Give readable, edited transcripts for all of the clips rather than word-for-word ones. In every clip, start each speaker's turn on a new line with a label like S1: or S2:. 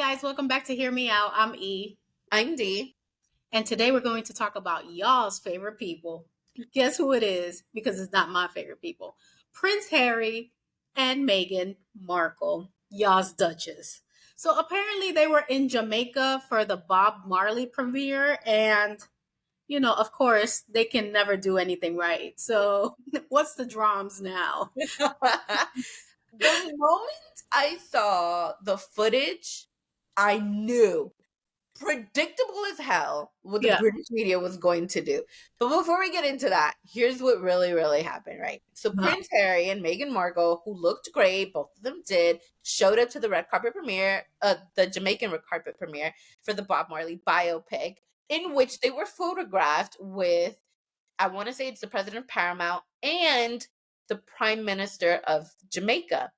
S1: guys, welcome back to Hear Me Out. I'm E,
S2: I'm D.
S1: and today we're going to talk about y'all's favorite people. Guess who it is? Because it's not my favorite people. Prince Harry and Meghan Markle, y'all's Duchess. So apparently they were in Jamaica for the Bob Marley premiere, and of course, they can never do anything right. So what's the drums now?
S2: The moment I saw the footage, I knew predictable as hell what the
S1: Yeah.
S2: British media was going to do. But before we get into that, here's what really, really happened, right? So
S1: Uh-huh.
S2: Prince Harry and Meghan Markle, who looked great, both of them did, showed up to the red carpet premiere, the Jamaican red carpet premiere for the Bob Marley biopic, in which they were photographed with, I want to say it's the president of Paramount and the prime minister of Jamaica.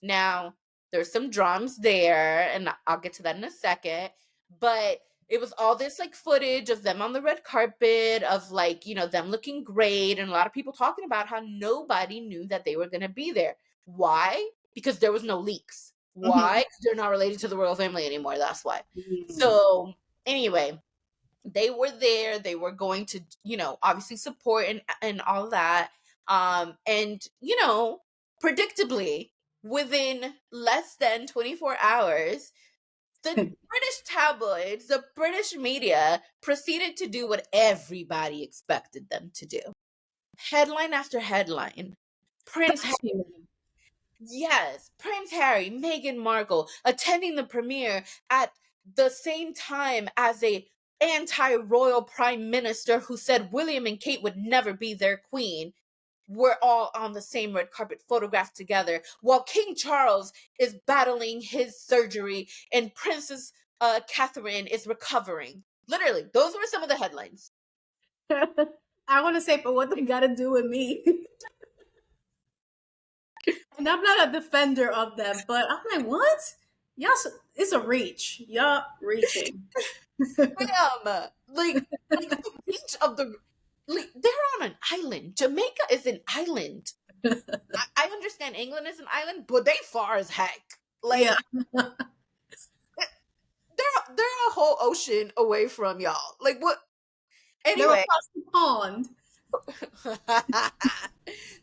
S2: Now, there's some drums there, and I'll get to that in a second. But it was all this like footage of them on the red carpet, of like, them looking great, and a lot of people talking about how nobody knew that they were going to be there. Why? Because there was no leaks. Why? 'Cause they're not related to the royal family anymore. That's why.
S1: Mhm.
S2: So, anyway, they were there. They were going to, obviously support and all that. And predictably, within less than 24 hours, the British tabloids, the British media proceeded to do what everybody expected them to do. Headline after headline. Prince Harry, yes, Prince Harry, Meghan Markle attending the premiere at the same time as a anti-royal prime minister who said William and Kate would never be their queen. We're all on the same red carpet photographed together while King Charles is battling his surgery and Princess Catherine is recovering. Literally, those were some of the headlines.
S1: I want to say, but what they got to do with me? And I'm not a defender of them, but I'm like, what? Y'all, it's a reach. Y'all reaching.
S2: Ma'am, like the beach of the, like, they're on an island. Jamaica is an island. I understand England is an island, but they far as heck.
S1: Yeah,
S2: Like they're a whole ocean away from y'all. Like what?
S1: they're
S2: Anyway,
S1: across the pond.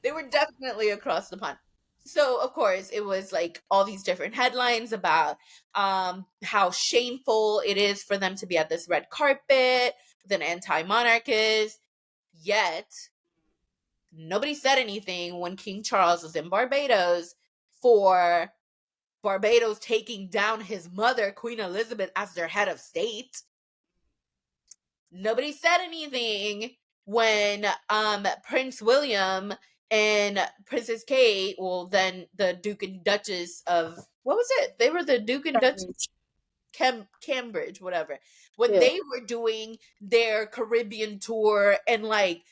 S2: they were definitely across the pond. So of course it was like all these different headlines about how shameful it is for them to be at this red carpet with an anti-monarchist. Yet nobody said anything when King Charles was in Barbados for Barbados taking down his mother, Queen Elizabeth, as their head of state. Nobody said anything when Prince William and Princess Kate, well, then the Duke and Duchess of, what was it? They were the Duke and Duchess Cambridge, whatever. When
S1: Yeah.
S2: they were doing their Caribbean tour and like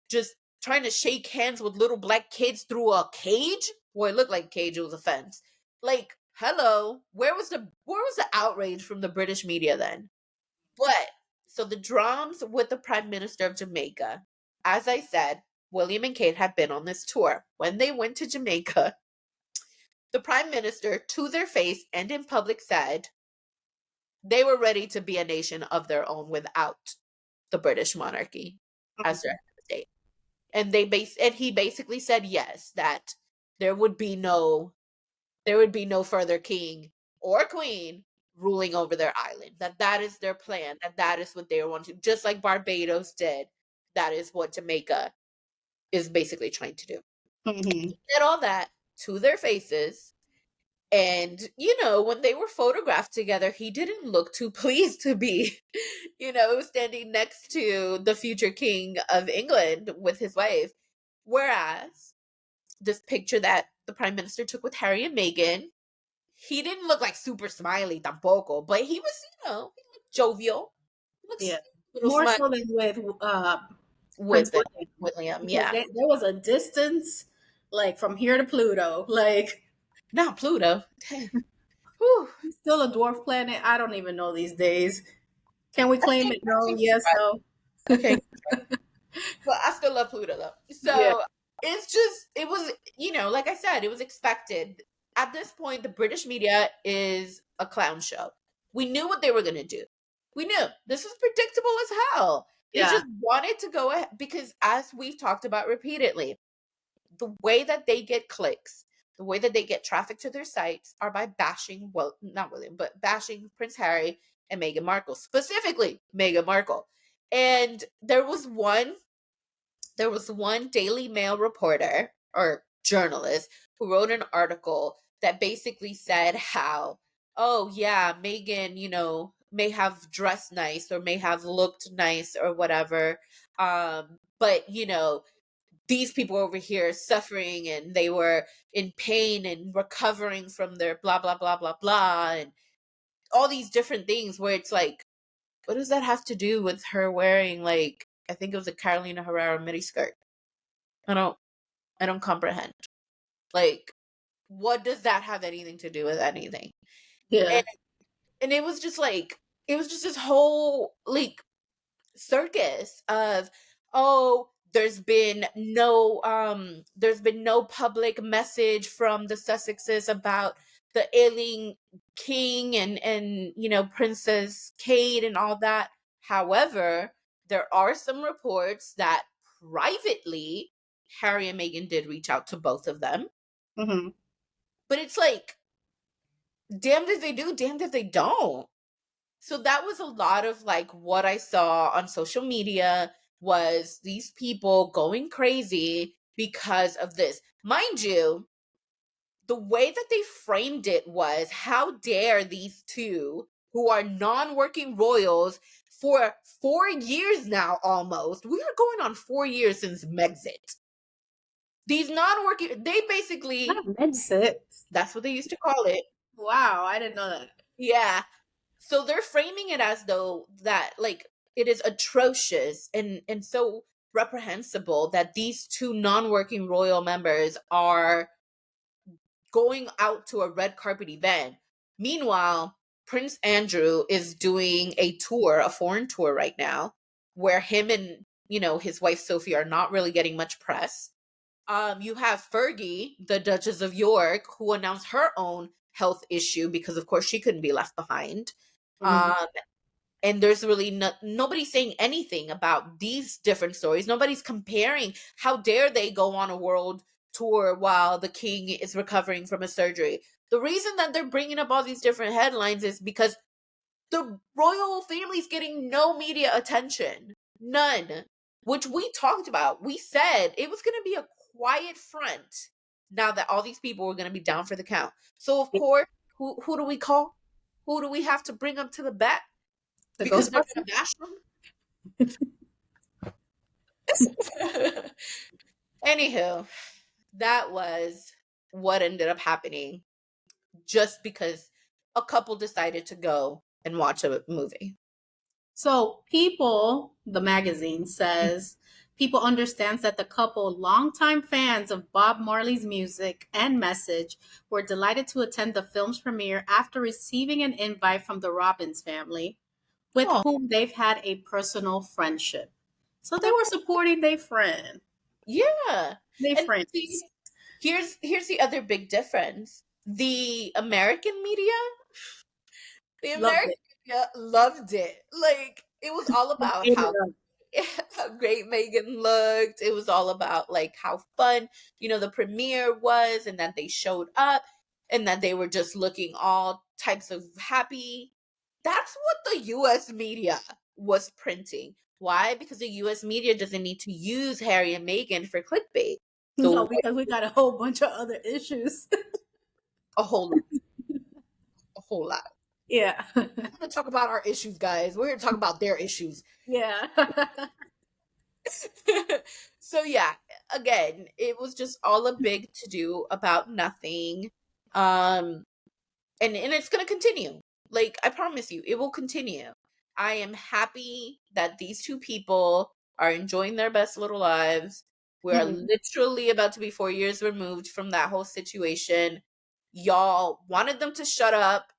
S2: just trying to shake hands with little black kids through a cage. Well, it looked like a cage, it was a fence. Like, hello, where was the outrage from the British media then? But so the drums with the Prime Minister of Jamaica, as I said, William and Kate had been on this tour. When they went to Jamaica, the Prime Minister, to their face and in public, said they were ready to be a nation of their own without the British monarchy as their head of state. And he basically said yes, that there would be no further king or queen ruling over their island. That is their plan. That is what they want to, just like Barbados did. That is what Jamaica is basically trying to do.
S1: Mm-hmm.
S2: He said all that to their faces. And, when they were photographed together, he didn't look too pleased to be, standing next to the future king of England with his wife. Whereas this picture that the prime minister took with Harry and Meghan, he didn't look like super smiley tampoco, but he was, he looked jovial. He looks
S1: Yeah.
S2: a little
S1: More
S2: smile
S1: so than with Prince
S2: with
S1: William.
S2: William,
S1: Because
S2: yeah.
S1: there was a distance, like from here to Pluto. Like,
S2: Not Pluto. Whew.
S1: he's still a dwarf planet. I don't even know these days. Can we
S2: I
S1: claim
S2: think
S1: it? No,
S2: he's
S1: yes,
S2: right.
S1: no.
S2: Okay. But I still love Pluto though.
S1: Yeah.
S2: So it's just, it was, like I said, it was expected. At this point, the British media is a clown show. We knew what they were going to do. We knew this was predictable as hell. They
S1: Yeah.
S2: just wanted to go ahead because, as we've talked about repeatedly, the way that they get clicks, the way that they get traffic to their sites are by bashing, well, not William, but bashing Prince Harry and Meghan Markle, specifically Meghan Markle. And there was one Daily Mail reporter or journalist who wrote an article that basically said how, oh yeah, Meghan, may have dressed nice or may have looked nice or whatever. But these people over here suffering and they were in pain and recovering from their blah blah blah blah blah and all these different things where it's like, what does that have to do with her wearing, like, I think it was a Carolina Herrera miniskirt? I don't comprehend. Like, what does that have anything to do with anything?
S1: Yeah.
S2: And and it was just like, it was just this whole like circus of, oh, there's been no public message from the Sussexes about the ailing king and Princess Kate and all that. However, there are some reports that privately Harry and Meghan did reach out to both of them.
S1: Mm-hmm.
S2: But it's like, damned if they do, damned if they don't. So that was a lot of like what I saw on social media was these people going crazy because of this. Mind you, the way that they framed it was, how dare these two who are non-working royals for 4 years now, almost. We are going on 4 years since Megxit. These non-working, they basically,
S1: Not Megxit.
S2: that's what they used to call it.
S1: Wow, I didn't know that.
S2: Yeah. So they're framing it as though that, like, it is atrocious and so reprehensible that these two non-working royal members are going out to a red carpet event. Meanwhile, Prince Andrew is doing a tour, a foreign tour right now, where him and his wife Sophie are not really getting much press. You have Fergie, the Duchess of York, who announced her own health issue because, of course, she couldn't be left behind.
S1: Mm-hmm.
S2: Um, and there's really nobody saying anything about these different stories. Nobody's comparing. How dare they go on a world tour while the king is recovering from a surgery? The reason that they're bringing up all these different headlines is because the royal family's getting no media attention. None. Which we talked about. We said it was going to be a quiet front now that all these people were going to be down for the count. So, of course, who do we call? Who do we have to bring up to the bat?
S1: The
S2: Because they're
S1: Ghostbusters?
S2: going to bash them? Anywho, that was what ended up happening just because a couple decided to go and watch a movie.
S1: So People, the magazine says, People understands that the couple, longtime fans of Bob Marley's music and message, were delighted to attend the film's premiere after receiving an invite from the Robbins family, with
S2: Oh,
S1: whom they've had a personal friendship. So they were supporting their friend.
S2: yeah.
S1: Their
S2: And see,
S1: friends.
S2: here's the other big difference. The
S1: Loved
S2: American
S1: it.
S2: media loved it. Like, it was all about
S1: Ate it
S2: how
S1: up.
S2: how great Megan looked. It was all about like how fun, the premiere was, and that they showed up and that they were just looking all types of happy. That's what the US media was printing. Why? Because the US media doesn't need to use Harry and Meghan for clickbait.
S1: No,
S2: So
S1: because we got a whole bunch of other issues.
S2: a whole lot, a whole lot.
S1: Yeah.
S2: We're gonna talk about our issues, guys. We're gonna talk about their issues.
S1: Yeah.
S2: So yeah, again, it was just all a big to do about nothing. Um and it's going to continue. Like, I promise you, it will continue. I am happy that these two people are enjoying their best little lives. We are
S1: Mhm.
S2: literally about to be 4 years removed from that whole situation. Y'all wanted them to shut up.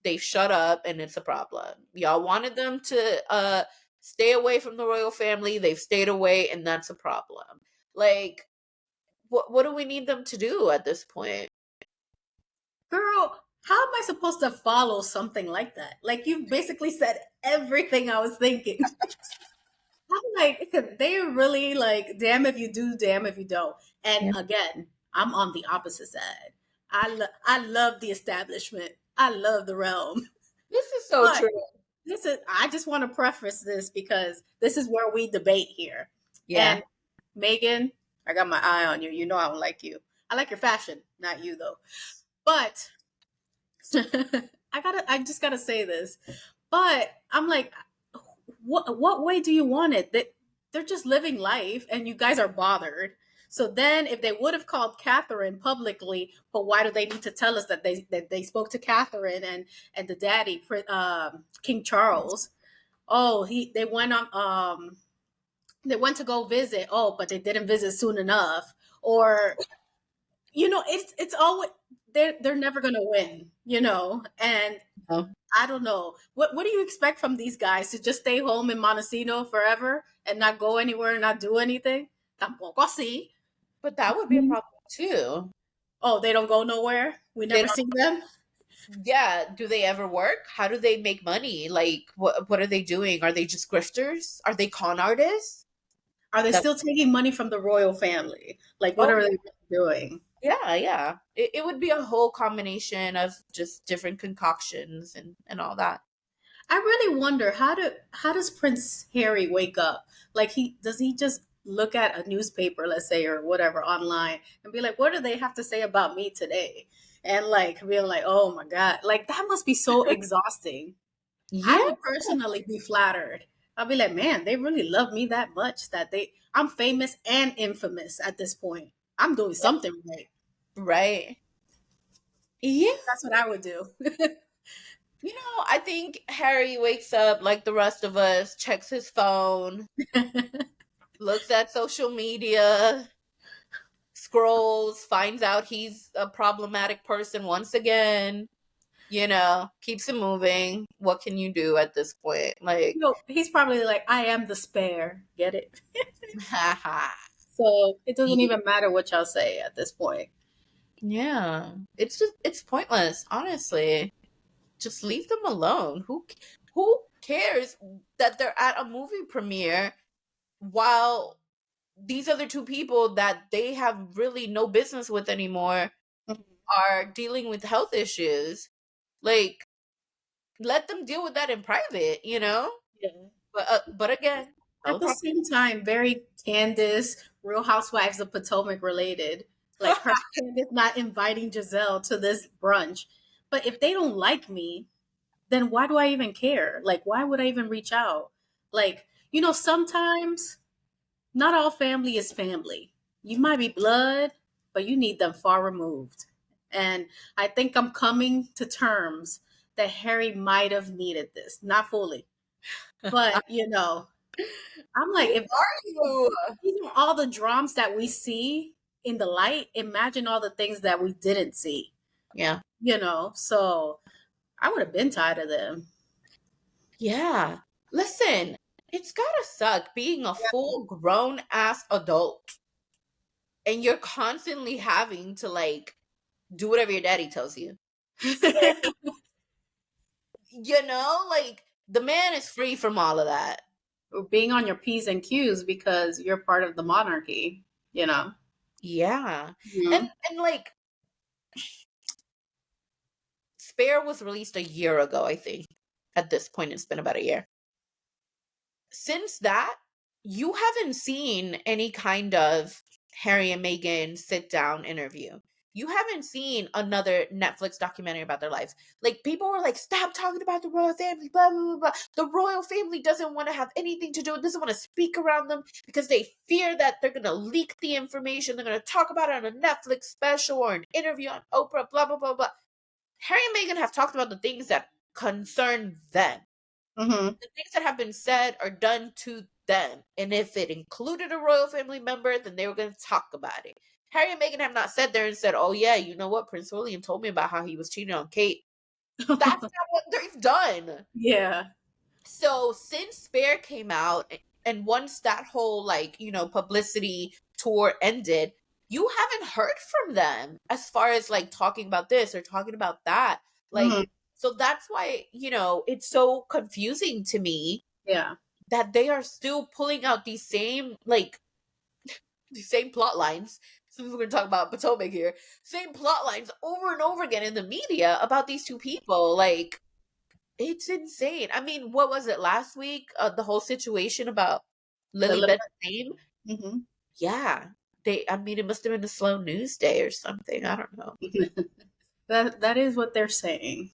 S2: They shut up, and it's a problem. Y'all wanted them to stay away from the royal family. They've stayed away, and that's a problem. Like, what do we need them to do at this point?
S1: Girl, how am I supposed to follow something like that? Like you basically said everything I was thinking. I'm like, they really like, damn if you do, damn if you don't. And
S2: Yeah.
S1: again, I'm on the opposite side. I love the establishment. I love the realm.
S2: This is so
S1: But
S2: true.
S1: this is, I just want to preface this because this is where we debate here.
S2: Yeah.
S1: And Megan, I got my eye on you. You know I don't like you. I like your fashion, not you though. But I just gotta say this. But I'm like, what way do you want it? That they're just living life and you guys are bothered. So then if they would have called Catherine publicly, but why do they need to tell us that they spoke to Catherine and the daddy, King Charles? Oh, they went on they went to go visit. Oh, but they didn't visit soon enough. Or it's always they're never gonna win, and
S2: Oh.
S1: I don't know. What do you expect from these guys to just stay home in Montesino forever and not go anywhere and not do anything? Tampoco así.
S2: But that would be a problem too.
S1: Oh, they don't go nowhere. We
S2: They
S1: never
S2: don't,
S1: see them.
S2: yeah, do they ever work? How do they make money? Like what are they doing? Are they just grifters? Are they con artists?
S1: Are they
S2: That
S1: still taking money from the royal family? Like, what
S2: Oh
S1: are they doing?
S2: yeah, yeah. It would be a whole combination of just different concoctions and all that.
S1: I really wonder how does Prince Harry wake up? Like he just look at a newspaper, let's say, or whatever online and be like, what do they have to say about me today? And like being like, oh my God, like that must be so exhausting. I
S2: Yeah,
S1: would personally be flattered. I'll be like, man, they really love me that much that I'm famous and infamous at this point. I'm doing something right.
S2: right. Yeah.
S1: That's what I would do.
S2: I think Harry wakes up like the rest of us, checks his phone, looks at social media, scrolls, finds out he's a problematic person once again, keeps it moving. What can you do at this point? Like,
S1: He's probably like, I am the spare. Get it?
S2: haha.
S1: So it doesn't even matter what y'all say at this point.
S2: Yeah. It's pointless, honestly. Just leave them alone. Who cares that they're at a movie premiere while these other two people that they have really no business with anymore are dealing with health issues? Like, let them deal with that in private.
S1: Yeah.
S2: But again,
S1: At
S2: no
S1: the
S2: problem.
S1: same time, very Candace, Real Housewives of Potomac related. Like her Candace not inviting Giselle to this brunch. But if they don't like me, then why do I even care? Like, why would I even reach out? Like, sometimes not all family is family. You might be blood, but you need them far removed. And I think I'm coming to terms that Harry might have needed this. Not fully, but I'm like,
S2: Who
S1: if
S2: are you?
S1: these are all the drums that we see in the light, imagine all the things that we didn't see.
S2: Yeah.
S1: So I would have been tired of them.
S2: Yeah. Listen, it's gotta suck being a full grown ass adult and you're constantly having to like do whatever your daddy tells you. Like the man is free from all of that.
S1: Being on your P's and Q's because you're part of the monarchy, you know.
S2: Yeah. And
S1: Mhm.
S2: and like Spare was released a year ago, I think. At this point it's been about a year. Since that, you haven't seen any kind of Harry and Meghan sit down interview. You haven't seen another Netflix documentary about their lives. Like, people were like, stop talking about the royal family, blah, blah, blah, blah. The royal family doesn't want to have anything to do with, doesn't want to speak around them because they fear that they're going to leak the information. They're going to talk about it on a Netflix special or an interview on Oprah, blah, blah, blah, blah. Harry and Meghan have talked about the things that concern them,
S1: Mhm.
S2: the things that have been said or done to them. And if it included a royal family member, then they were going to talk about it. Harry and Meghan have not sat there and said, oh, yeah, you know what? Prince William told me about how he was cheating on Kate. That's not what they've done.
S1: Yeah.
S2: So since Spare came out, and once that whole, publicity tour ended, you haven't heard from them as far as, like, talking about this or talking about that. Like,
S1: Mhm.
S2: so that's why, it's so confusing to me
S1: Yeah.
S2: that they are still pulling out these same plot lines. Since we're going to talk about Potomac here, same plot lines over and over again in the media about these two people. Like, it's insane. I mean, what was it last week? The whole situation about Lily
S1: Lilibet.
S2: Beth's name.
S1: Mhm.
S2: Yeah, I mean, it must have been a slow news day or something. I don't know.
S1: That is what they're saying.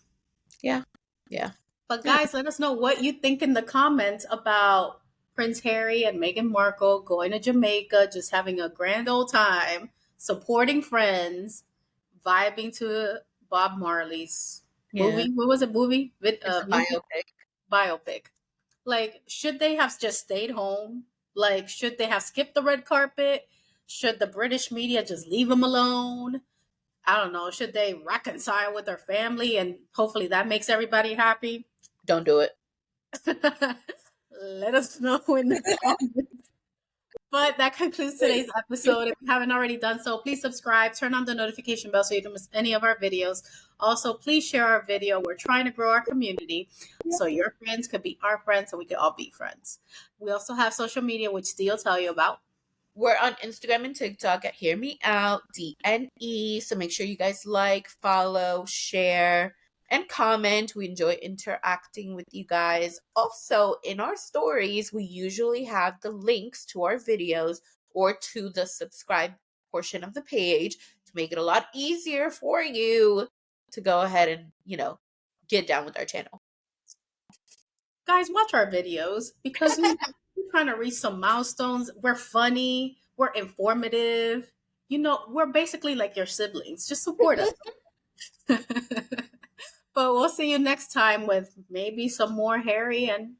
S2: Yeah, yeah,
S1: But
S2: yeah.
S1: guys, let us know what you think in the comments about Prince Harry and Meghan Markle going to Jamaica, just having a grand old time, supporting friends, vibing to Bob Marley's
S2: Yeah.
S1: movie. What was it?
S2: It's a
S1: Music
S2: biopic.
S1: biopic. Like, should they have just stayed home? Like, should they have skipped the red carpet? Should the British media just leave them alone? I don't know. Should they reconcile with their family and hopefully that makes everybody happy?
S2: Don't do it.
S1: Let us know in the comments. But that concludes today's episode. If you haven't already done so, please subscribe, turn on the notification bell so you don't miss any of our videos. Also, please share our video. We're trying to grow our community so your friends could be our friends so we could all be friends. We also have social media, which Steve will tell you about.
S2: We're on Instagram and TikTok at Hear Me Out DNE. So make sure you guys like, follow, share, and comment. We enjoy interacting with you guys. Also, in our stories, we usually have the links to our videos or to the subscribe portion of the page to make it a lot easier for you to go ahead and, get down with our channel.
S1: Guys, watch our videos because we're trying to reach some milestones. We're funny, we're informative. We're basically like your siblings. Just support us. But we'll see you next time with maybe some more Harry and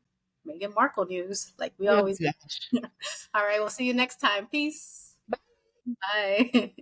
S1: Meghan Markle news, like we always.
S2: Okay.
S1: All right, we'll see you next time. Peace. Bye.